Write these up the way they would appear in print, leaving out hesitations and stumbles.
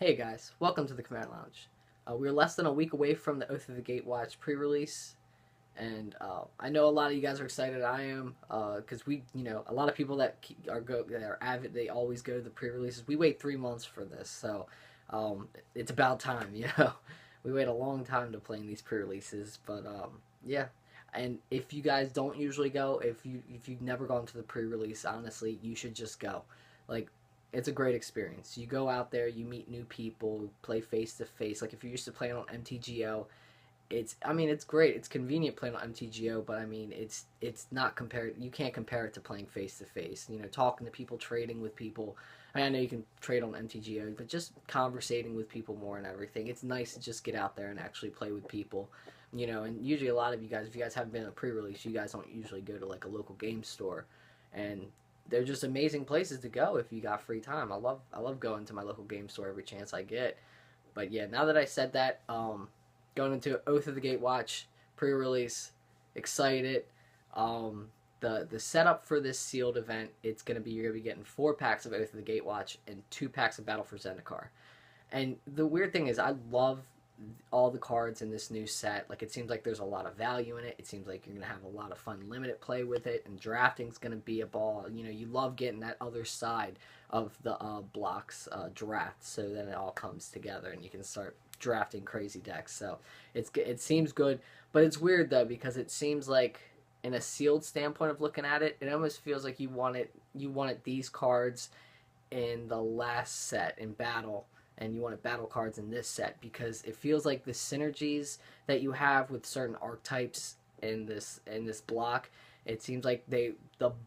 Hey guys, welcome to the Command Lounge. We're less than a week away from the Oath of the Gatewatch pre-release, and I know a lot of you guys are excited. I am, because a lot of people that are avid, they always go to the pre-releases. We wait 3 months for this, so it's about time. We wait a long time to play in these pre-releases, but yeah. And if you guys don't usually go, if you've never gone to the pre-release, honestly, you should just go. Like, it's a great experience. You go out there, you meet new people, play face to face. Like if you're used to playing on MTGO, it's great. It's convenient playing on MTGO, but it's not compared. You can't compare it to playing face to face. Talking to people, trading with people. I know you can trade on MTGO, but just conversating with people more and everything. It's nice to just get out there and actually play with people. And usually a lot of you guys, if you guys haven't been in a pre-release, you guys don't usually go to like a local game store, and they're just amazing places to go if you got free time. I love going to my local game store every chance I get. But yeah, now that I said that, going into Oath of the Gatewatch pre-release, excited. The setup for this sealed event, you're gonna be getting 4 packs of Oath of the Gatewatch and 2 packs of Battle for Zendikar. And the weird thing is, I love all the cards in this new set. Like, it seems like there's a lot of value in it. It seems like you're gonna have a lot of fun limited play with it, and drafting's gonna be a ball. You love getting that other side of the blocks draft, so then it all comes together and you can start drafting crazy decks. So it seems good, but it's weird though, because it seems like, in a sealed standpoint of looking at it, it almost feels like you wanted these cards in the last set in battle, and you wanted battle cards in this set, because it feels like the synergies that you have with certain archetypes in this block, it seems like the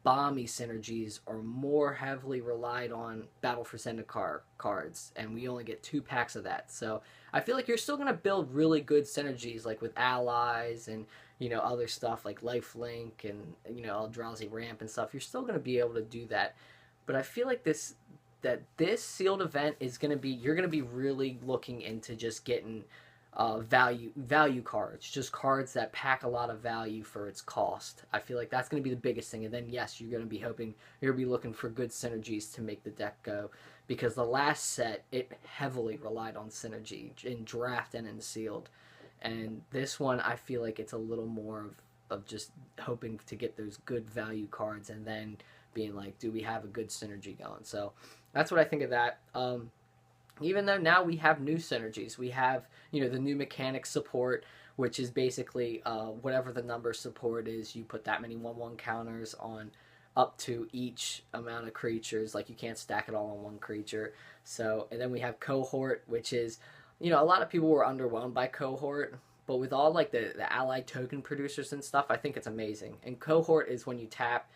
bomby synergies are more heavily relied on Battle for Zendikar cards, and we only get 2 packs of that. So I feel like you're still gonna build really good synergies, like with allies and other stuff like Lifelink and Eldrazi Ramp and stuff. You're still gonna be able to do that, but I feel like this sealed event is going to be, you're going to be really looking into just getting value cards, just cards that pack a lot of value for its cost. I feel like that's going to be the biggest thing. And then yes, you're going to be looking for good synergies to make the deck go, because the last set, it heavily relied on synergy in draft and in sealed, and this one, I feel like it's a little more of just hoping to get those good value cards, and then being like, do we have a good synergy going? So that's what I think of that. Even though now we have new synergies, we have the new mechanic support, which is basically whatever the number support is, you put that many 1/1 counters on up to each amount of creatures. Like, you can't stack it all on one creature. So, and then we have cohort, which is, a lot of people were underwhelmed by cohort, but with all like the allied token producers and stuff, I think it's amazing. And cohort is when you tap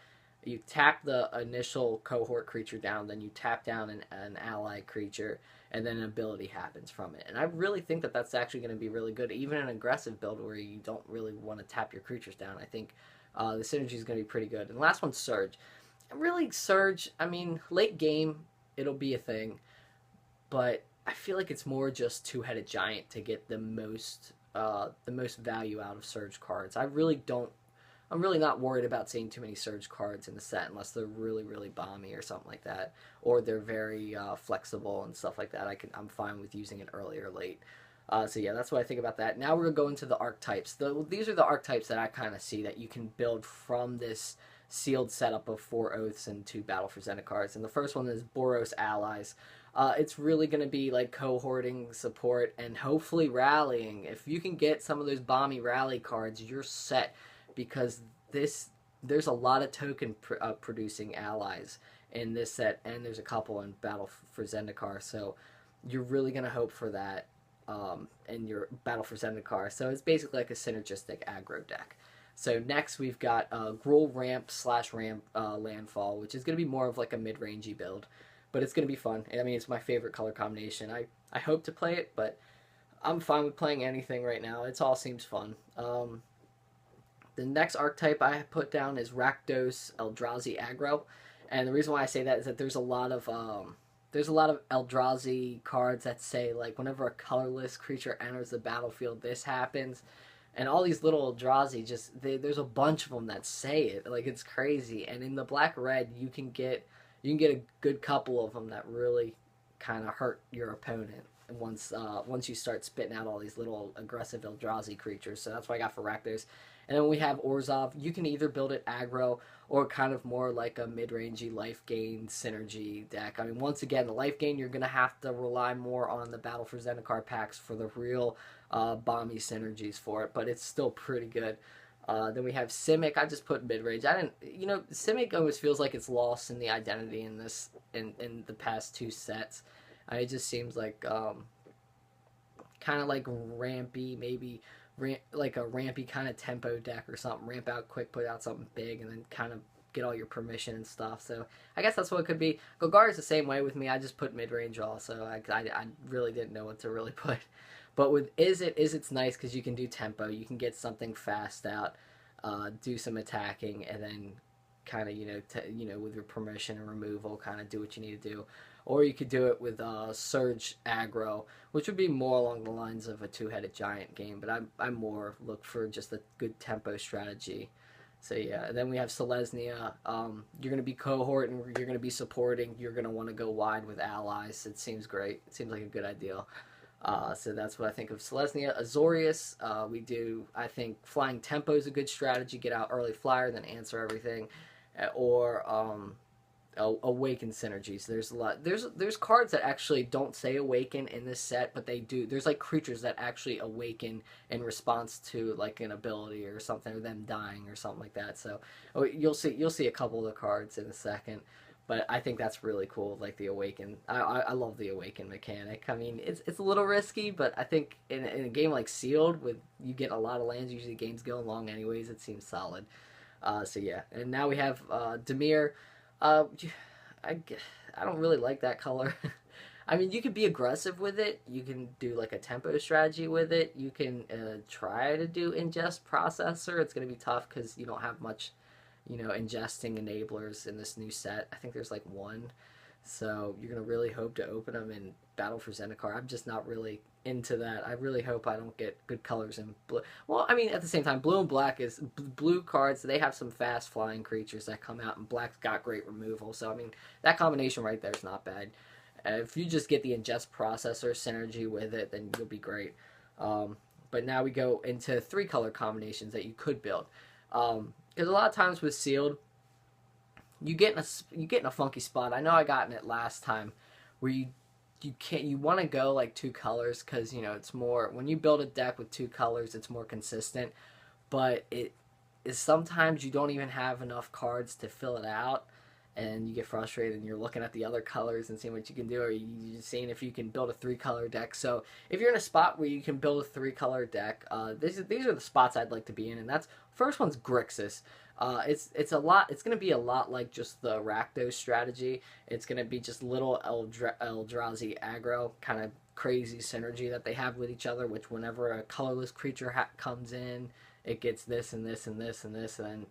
the initial cohort creature down, then you tap down an ally creature, and then an ability happens from it. And I really think that that's actually going to be really good, even an aggressive build where you don't really want to tap your creatures down. I think the synergy is going to be pretty good. And the last one's Surge. And really, Surge, late game, it'll be a thing, but I feel like it's more just two-headed giant to get the most value out of Surge cards. I'm really not worried about seeing too many Surge cards in the set, unless they're really, really bomby or something like that, or they're very flexible and stuff like that. I'm fine with using it early or late. So yeah, that's what I think about that. Now we're gonna go into the archetypes. These are the archetypes that I kind of see that you can build from this sealed setup of 4 Oaths and 2 Battle for Zendikars. And the first one is Boros Allies. It's really going to be like cohorting support and hopefully rallying. If you can get some of those bomby rally cards, you're set, because there's a lot of token producing allies in this set, and there's a couple in Battle for Zendikar, so you're really going to hope for that in your Battle for Zendikar. So it's basically like a synergistic aggro deck. So next we've got Gruul Ramp / Ramp Landfall, which is going to be more of like a mid-rangey build, but it's going to be fun. It's my favorite color combination. I hope to play it, but I'm fine with playing anything right now. It all seems fun. The next archetype I put down is Rakdos Eldrazi Aggro, and the reason why I say that is that there's a lot of Eldrazi cards that say, like, whenever a colorless creature enters the battlefield, this happens, and all these little Eldrazi there's a bunch of them that say it. Like, it's crazy. And in the black red, you can get a good couple of them that really kind of hurt your opponent once you start spitting out all these little aggressive Eldrazi creatures. So that's what I got for Rakdos. And then we have Orzhov. You can either build it aggro or kind of more like a mid-rangey life gain synergy deck. I mean, once again, the life gain, you're going to have to rely more on the Battle for Zendikar packs for the real bomby synergies for it, but it's still pretty good. Then we have Simic. I just put mid-range. Simic almost feels like it's lost in the identity in the past two sets. It just seems like kind of like rampy, maybe like a rampy kind of tempo deck or something. Ramp out quick, put out something big, and then kind of get all your permission and stuff. So I guess that's what it could be. Golgari is the same way with me. I just put mid-range also. I really didn't know what to really put. But with Izzet's nice because you can do tempo. You can get something fast out, do some attacking, and then kind of, with your permission and removal, kind of do what you need to do. Or you could do it with Surge aggro, which would be more along the lines of a two-headed giant game. But I'm more look for just a good tempo strategy. So yeah, and then we have Selesnya. You're going to be cohort and you're going to be supporting. You're going to want to go wide with allies. It seems great. It seems like a good idea. So that's what I think of Selesnya. Azorius, I think flying tempo is a good strategy. Get out early flyer, then answer everything. Or awaken synergies. There's a lot. There's cards that actually don't say awaken in this set, but they do. There's like creatures that actually awaken in response to like an ability or something, or them dying or something like that. So you'll see a couple of the cards in a second. But I think that's really cool, like the Awaken. I love the Awaken mechanic. I mean, it's a little risky, but I think in a game like Sealed, with you get a lot of lands, usually the game's going long anyways, it seems solid. So yeah, and now we have Dimir. I don't really like that color. I mean, you could be aggressive with it. You can do like a tempo strategy with it. You can try to do ingest processor. It's going to be tough because you don't have much ingesting enablers in this new set. I think there's like one. So you're going to really hope to open them in Battle for Zendikar. I'm just not really into that. I really hope I don't get good colors in blue. Well, I mean, at the same time, blue and black is blue cards. They have some fast flying creatures that come out, and black's got great removal. So, I mean, that combination right there is not bad. If you just get the ingest processor synergy with it, then you'll be great. But now we go into 3 color combinations that you could build. Because a lot of times with Sealed, you get in a funky spot. I know I got in it last time, where you want to go like 2 colors because it's more, when you build a deck with 2 colors, it's more consistent. But it is sometimes you don't even have enough cards to fill it out, and you get frustrated and you're looking at the other colors and seeing what you can do, or you're seeing if you can build a 3-color deck. So if you're in a spot where you can build a 3-color deck, these are the spots I'd like to be in, and that's first one's Grixis. It's going to be a lot like just the Rakdos strategy. It's going to be just little Eldrazi aggro, kind of crazy synergy that they have with each other, which whenever a colorless creature comes in, it gets this and this and this and this, and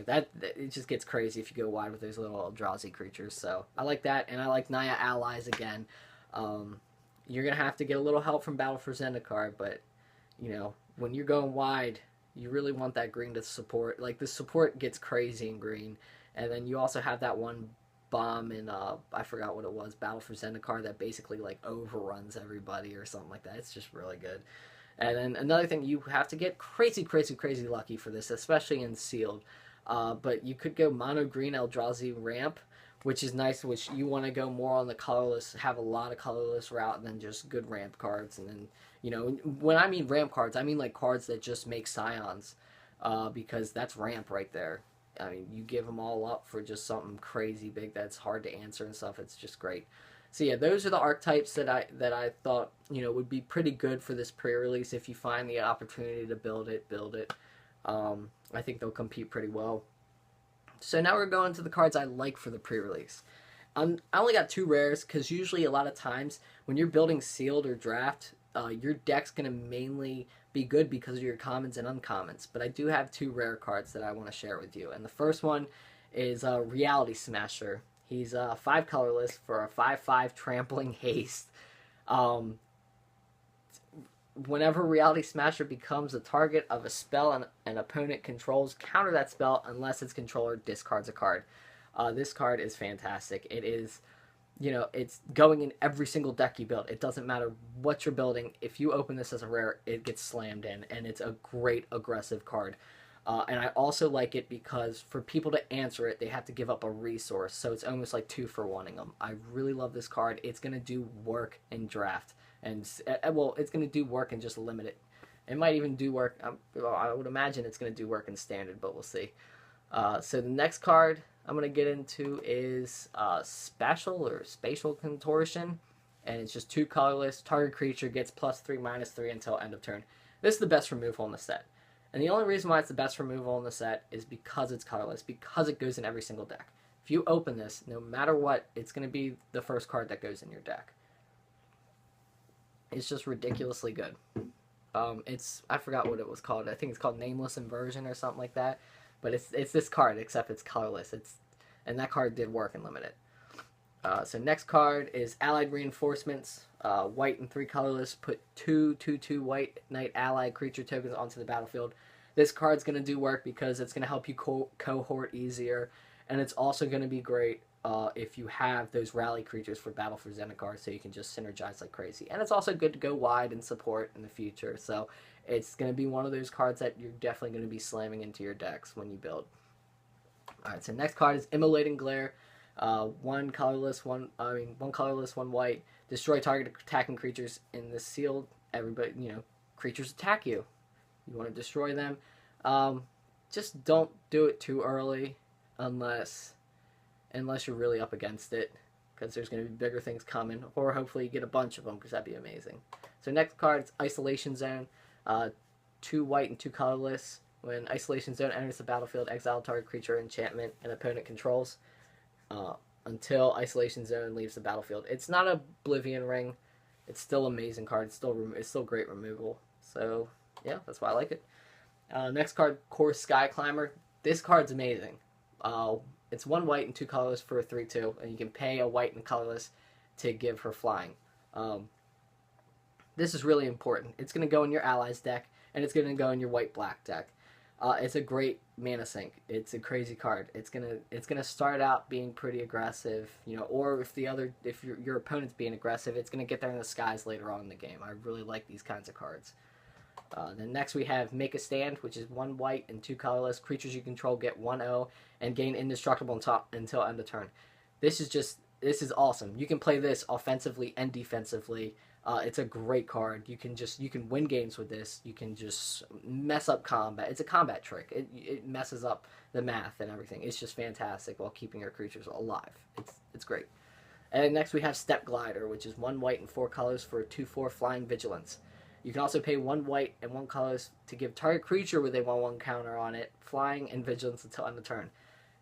that it just gets crazy if you go wide with those little Eldrazi creatures. So I like that, and I like Naya allies again. You're going to have to get a little help from Battle for Zendikar, but when you're going wide, you really want that green to support. Like, the support gets crazy in green. And then you also have that one bomb in, I forgot what it was, Battle for Zendikar, that basically, like, overruns everybody or something like that. It's just really good. And then another thing, you have to get crazy, crazy, crazy lucky for this, especially in Sealed. But you could go mono green Eldrazi ramp, which is nice, which you want to go more on the colorless, have a lot of colorless route than just good ramp cards. And then, when I mean ramp cards, I mean like cards that just make scions, because that's ramp right there. I mean, you give them all up for just something crazy big that's hard to answer and stuff. It's just great. So yeah, those are the archetypes that I thought would be pretty good for this pre-release. If you find the opportunity to build it, build it. I think they'll compete pretty well. So now we're going to the cards I like for the pre-release. I only got 2 rares because usually a lot of times when you're building Sealed or Draft, your deck's going to mainly be good because of your commons and uncommons. But I do have 2 rare cards that I want to share with you. And the first one is Reality Smasher. He's 5 colorless for a 5/5 trampling haste. Whenever Reality Smasher becomes the target of a spell an opponent controls, counter that spell unless its controller discards a card. This card is fantastic. It is you know, it's going in every single deck you build. It doesn't matter what you're building. If you open this as a rare, it gets slammed in, and it's a great aggressive card. And I also like it because for people to answer it, they have to give up a resource. So it's almost like 2-for-1ing them. I really love this card. It's going to do work in draft. And, well, it's going to do work in just limited. It might even do work. Well, I would imagine it's going to do work in standard, but we'll see. So the next card I'm going to get into is Spatial Contortion. And it's just 2 colorless. Target creature gets +3/-3 until end of turn. This is the best removal in the set. And the only reason why it's the best removal in the set is because it's colorless, because it goes in every single deck. If you open this, no matter what, it's going to be the first card that goes in your deck. It's just ridiculously good. I forgot what it was called. I think it's called Nameless Inversion or something like that. But it's this card, except it's colorless. And that card did work in Limited. So next card is Allied Reinforcements. White and 3 colorless. Put 2/2/2 white knight allied creature tokens onto the battlefield. This card's going to do work because it's going to help you cohort easier. And it's also going to be great if you have those rally creatures for Battle for Zendikar, so you can just synergize like crazy. And it's also good to go wide and support in the future. So it's going to be one of those cards that you're definitely going to be slamming into your decks when you build. Alright, so next card is Immolating Glare. One colorless, one white. Destroy target attacking creatures in the sealed. Everybody, creatures attack you. You want to destroy them. Just don't do it too early, unless you're really up against it, because there's going to be bigger things coming, or hopefully you get a bunch of them, because that'd be amazing. So next card is Isolation Zone. 2 white and 2 colorless. When Isolation Zone enters the battlefield, exile target creature enchantment an opponent controls until Isolation Zone leaves the battlefield. It's not a Oblivion Ring. It's still an amazing card. It's still great removal. So yeah, that's why I like it. Next card, Core Sky Climber. This card's amazing. It's 1 white and 2 colorless for a 3/2, and you can pay a white and colorless to give her flying. This is really important. It's going to go in your allies deck, and it's going to go in your white-black deck. It's a great mana sink. It's a crazy card. It's gonna start out being pretty aggressive, or if your opponent's being aggressive, it's gonna get there in the skies later on in the game. I really like these kinds of cards. Then next we have Make a Stand, which is 1 white and 2 colorless. Creatures you control get 1/0 and gain indestructible until end of turn. This is awesome. You can play this offensively and defensively. It's a great card. You can win games with this. You can just mess up combat. It's a combat trick. It messes up the math and everything. It's just fantastic while keeping your creatures alive. It's great. And next we have Step Glider, which is 1 white and 4 colors for a 2/4 flying vigilance. You can also pay 1 white and 1 colors to give target creature with a 1/1 counter on it, flying and vigilance until end of turn.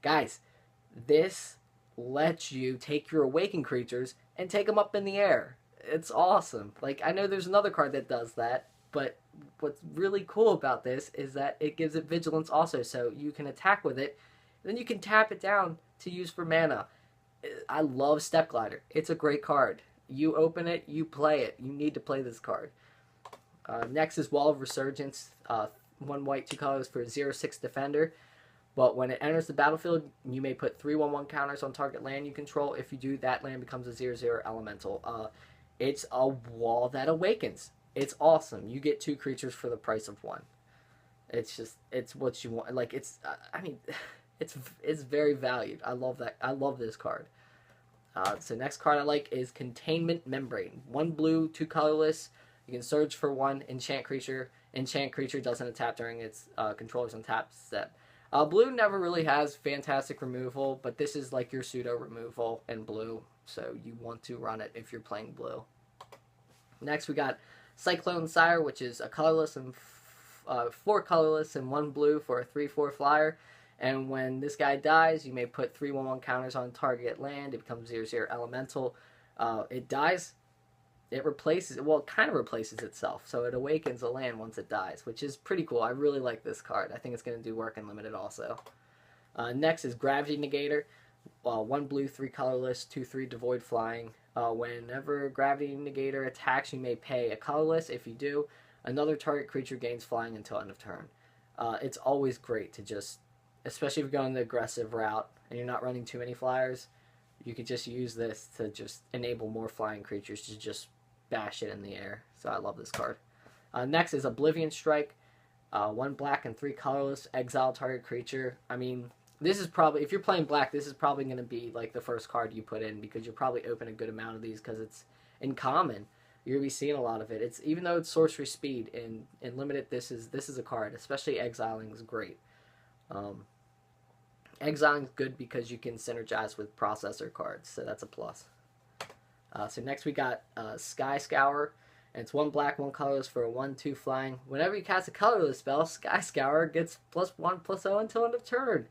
Guys, this lets you take your awakened creatures and take them up in the air. It's awesome. Like, I know there's another card that does that, but what's really cool about this is that it gives it vigilance also, so you can attack with it, then you can tap it down to use for mana. I love Step Glider. It's a great card. You open it, you play it. You need to play this card. Next is Wall of Resurgence. 1 white, 2 colors for a 0/6 defender. But when it enters the battlefield, you may put 3/1/1 counters on target land you control. If you do, that land becomes a 0/0 elemental. It's a wall that awakens. It's awesome. You get 2 creatures for the price of 1. It's what you want. Like, it's very valued. I love that. I love this card. So next card I like is Containment Membrane. 1 blue, 2 colorless. You can search for 1 enchant creature. Enchant creature doesn't attack during its controller's untap step. Blue never really has fantastic removal, but this is like your pseudo removal in blue, so you want to run it if you're playing blue. Next we got Cyclone Sire, which is a colorless and 4 colorless and 1 blue for a 3/4 flyer. And when this guy dies, you may put 3/1/1 counters on target land. It becomes 0/0 elemental. It dies. It kind of replaces itself. So it awakens a land once it dies, which is pretty cool. I really like this card. I think it's going to do work in Limited also. Next is Gravity Negator. 1 blue, 3 colorless, 2/3 devoid flying. Whenever Gravity Negator attacks, you may pay a colorless. If you do, another target creature gains flying until end of turn. It's always great to just, especially if you're going the aggressive route and you're not running too many flyers, you could just use this to just enable more flying creatures to just bash it in the air. So I love this card. Next is Oblivion Strike. 1 black and 3 colorless. Exile target creature. I mean, this is probably, if you're playing black, this is probably going to be like the first card you put in, because you'll probably open a good amount of these because it's in common. You're going to be seeing a lot of it. It's, even though it's sorcery speed in limited, this is a card. Especially exiling is great. Exiling is good because you can synergize with processor cards, so that's a plus. So next we got Sky Scour, and it's 1 black, 1 colorless for a 1/2 flying. Whenever you cast a colorless spell, Sky Scour gets +1/+0 until end of turn.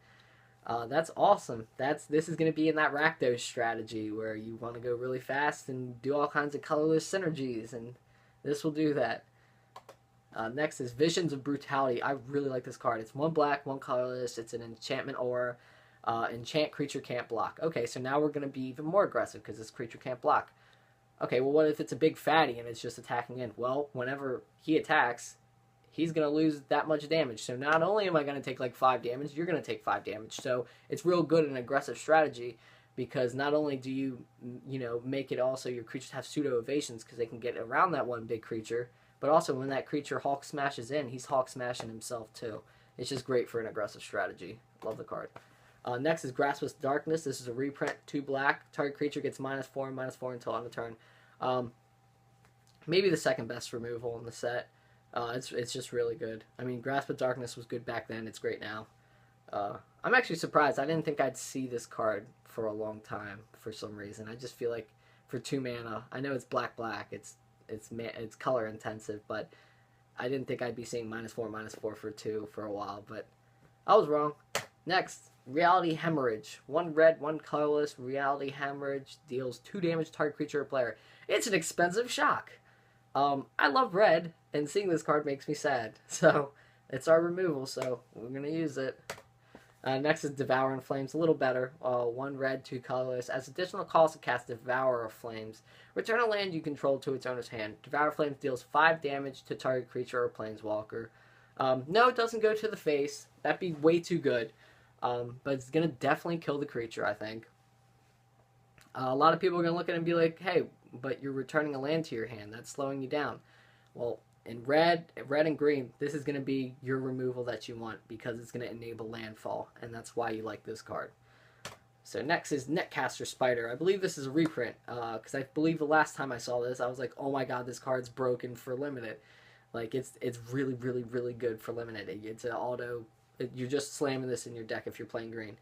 That's awesome. This is going to be in that Rakdos strategy where you want to go really fast and do all kinds of colorless synergies, and this will do that. Next is Visions of Brutality. I really like this card. It's 1 black, 1 colorless. It's an enchantment aura. Enchant creature can't block. Okay, so now we're going to be even more aggressive because this creature can't block. Okay, well, what if it's a big fatty and it's just attacking in? Well, whenever he attacks, he's going to lose that much damage. So not only am I going to take like 5 damage, you're going to take 5 damage. So it's real good in aggressive strategy, because not only do you make it also your creatures have pseudo evasions because they can get around that one big creature, but also when that creature Hulk smashes in, he's Hulk smashing himself too. It's just great for an aggressive strategy. Love the card. Next is Grasp of Darkness. This is a reprint, 2 black. Target creature gets -4/-4 until end of turn. Maybe the second best removal in the set. It's just really good. I mean, Grasp of Darkness was good back then. It's great now. I'm actually surprised. I didn't think I'd see this card for a long time for some reason. I just feel like for 2 mana, I know it's black. It's color intensive, but I didn't think I'd be seeing -4/-4 for 2 for a while. But I was wrong. Next, Reality Hemorrhage. 1 red, 1 colorless. Reality Hemorrhage deals 2 damage to target creature or player. It's an expensive shock. I love red, and seeing this card makes me sad. So, it's our removal, so we're going to use it. Next is Devour in Flames. A little better. 1 red, 2 colorless. As additional cost to cast Devour of Flames, return a land you control to its owner's hand. Devour of Flames deals 5 damage to target creature or planeswalker. No, it doesn't go to the face. That'd be way too good. But it's going to definitely kill the creature, I think. A lot of people are going to look at it and be like, hey, but you're returning a land to your hand. That's slowing you down. Well, in red and green, this is going to be your removal that you want, because it's going to enable landfall, and that's why you like this card. So next is Netcaster Spider. I believe this is a reprint, because I believe the last time I saw this, I was like, oh my god, this card's broken for limited. Like, it's really, really, really good for limited. It's an auto. You're just slamming this in your deck if you're playing green.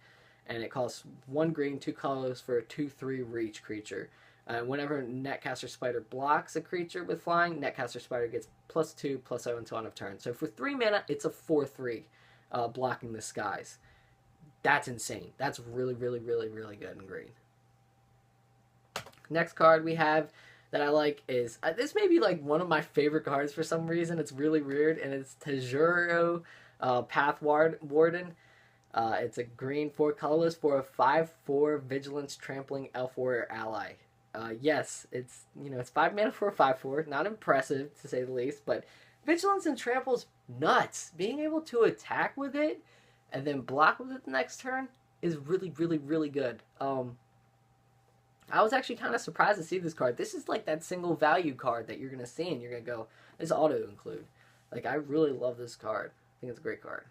And it costs 1 green, 2 colors for a 2/3 reach creature. Whenever Netcaster Spider blocks a creature with flying, Netcaster Spider gets +2/+0 until end of turn. So for 3 mana, it's a 4/3 blocking the skies. That's insane. That's really, really, really, really good in green. Next card we have that I like is, this may be like one of my favorite cards for some reason. It's really weird, and it's Tajuro Path Warden. It's a green 4 colorless for a 5/4 Vigilance Trampling Elf Warrior ally. Yes, it's 5 mana for a 5/4. Not impressive, to say the least, but Vigilance and Trample's nuts. Being able to attack with it and then block with it the next turn is really, really, really good. I was actually kind of surprised to see this card. This is like that single value card that you're going to see and you're going to go, this auto include. Like, I really love this card. I think it's a great card.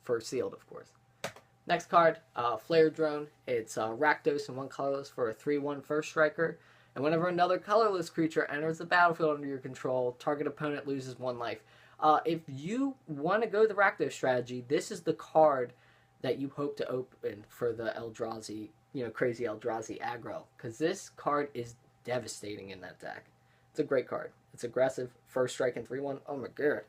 For sealed, of course. Next card, Flare Drone. It's Rakdos and 1 colorless for a 3/1 first striker. And whenever another colorless creature enters the battlefield under your control, target opponent loses 1 life. If you want to go the Rakdos strategy, this is the card that you hope to open for the Eldrazi, crazy Eldrazi aggro. Because this card is devastating in that deck. It's a great card. It's aggressive, first strike and 3/1. Oh my god.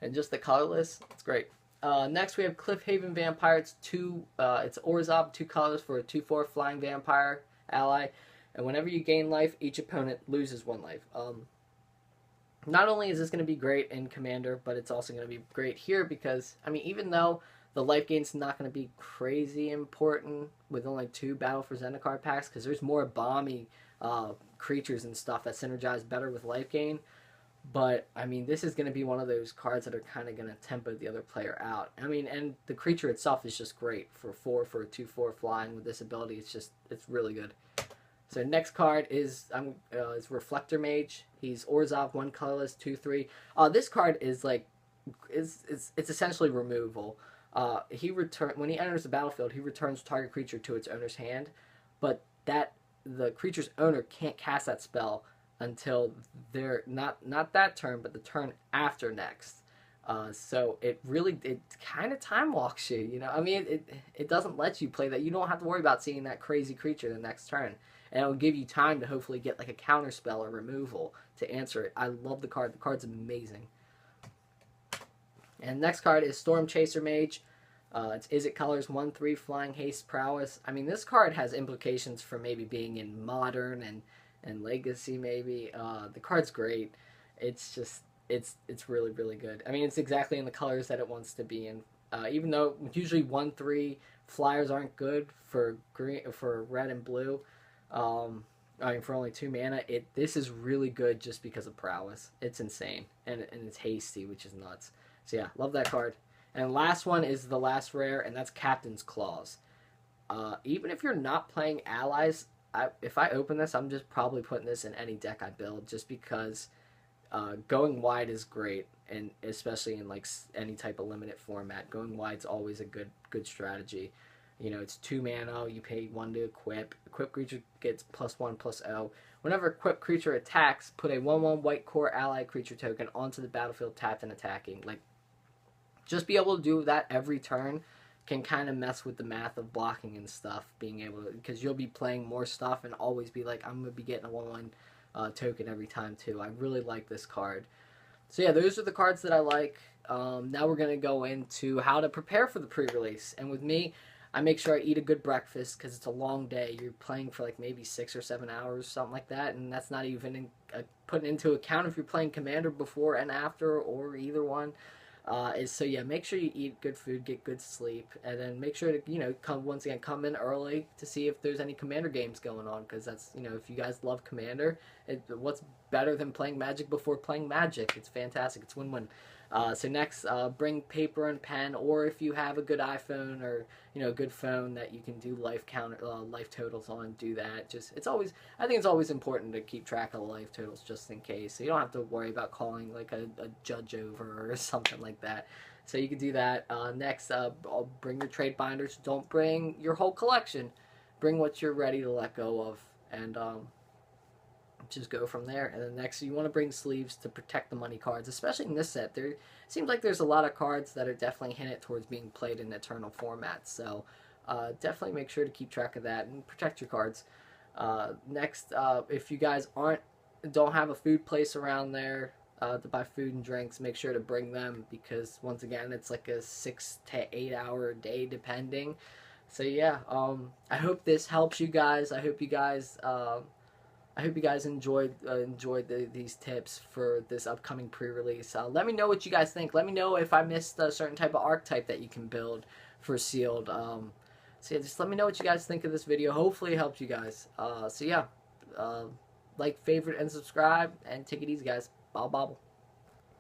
And just the colorless, it's great. Next we have Cliffhaven Vampire. It's Orzhov, 2 colors for a 2/4 flying vampire ally. And whenever you gain life, each opponent loses 1 life. Not only is this going to be great in Commander, but it's also going to be great here because, I mean, even though the life gain's not going to be crazy important with only 2 Battle for Zendikar packs, because there's more bomby creatures and stuff that synergize better with life gain. But I mean, this is going to be one of those cards that are kind of going to tempo the other player out. I mean, and the creature itself is just great for 4 for a 2/4 flying with this ability. It's really good. So next card is Reflector Mage. He's Orzhov, 1 colorless, 2/3. This card is like it's essentially removal. When he enters the battlefield, he returns target creature to its owner's hand, but the creature's owner can't cast that spell until they're not that turn, but the turn after next. So it kind of time walks you, you know. I mean, it doesn't let you play that. You don't have to worry about seeing that crazy creature the next turn, and it'll give you time to hopefully get like a counter spell or removal to answer it. I love the card. The card's amazing. And next card is Storm Chaser Mage. It's Izzet colors, 1/3 flying haste prowess. I mean, this card has implications for maybe being in modern and legacy maybe. The card's great. It's just it's really really good. I mean, it's exactly in the colors that it wants to be in. Even though usually 1/3 flyers aren't good for red and blue. I mean, for only 2 mana, this is really good just because of prowess. It's insane, and it's hasty, which is nuts. So yeah, love that card. And last one is the last rare, and that's Captain's Claws. Even if you're not playing allies, if I open this, I'm just probably putting this in any deck I build, just because going wide is great, and especially in like any type of limited format, going wide's always a good strategy. You know, it's 2 mana. You pay 1 to equip. Equip creature gets +1/+0. Whenever equipped creature attacks, put a 1/1 white core ally creature token onto the battlefield tapped and attacking. Like, just be able to do that every turn can kind of mess with the math of blocking and stuff, being able to, because you'll be playing more stuff and always be like, I'm going to be getting a 1/1 token every time too. I really like this card. So yeah, those are the cards that I like. Now we're going to go into how to prepare for the pre-release. And with me, I make sure I eat a good breakfast because it's a long day. You're playing for like maybe 6 or 7 hours, something like that, and that's not even putting into account if you're playing Commander before and after or either one. So yeah, make sure you eat good food, get good sleep, and then make sure to come in early to see if there's any Commander games going on, because that's, if you guys love Commander, what's better than playing Magic before playing Magic? It's fantastic. It's win-win. So next, bring paper and pen, or if you have a good iPhone or a good phone that you can do life totals on, do that. I think it's always important to keep track of life totals just in case, so you don't have to worry about calling like a judge over or something like that. So you can do that. Next, I'll bring your trade binders. Don't bring your whole collection. Bring what you're ready to let go of, and just go from there. And then next, you want to bring sleeves to protect the money cards, especially in this set. There seems like there's a lot of cards that are definitely hinted towards being played in eternal formats, so definitely make sure to keep track of that and protect your cards. Next, if you guys don't have a food place around there to buy food and drinks, make sure to bring them, because once again, it's like a 6 to 8 hour day depending. So yeah, I hope this helps you guys. I hope you guys enjoyed these tips for this upcoming pre-release. Let me know what you guys think. Let me know if I missed a certain type of archetype that you can build for sealed. So yeah, just let me know what you guys think of this video. Hopefully it helped you guys. So yeah, like, favorite, and subscribe, and take it easy, guys. Bobble.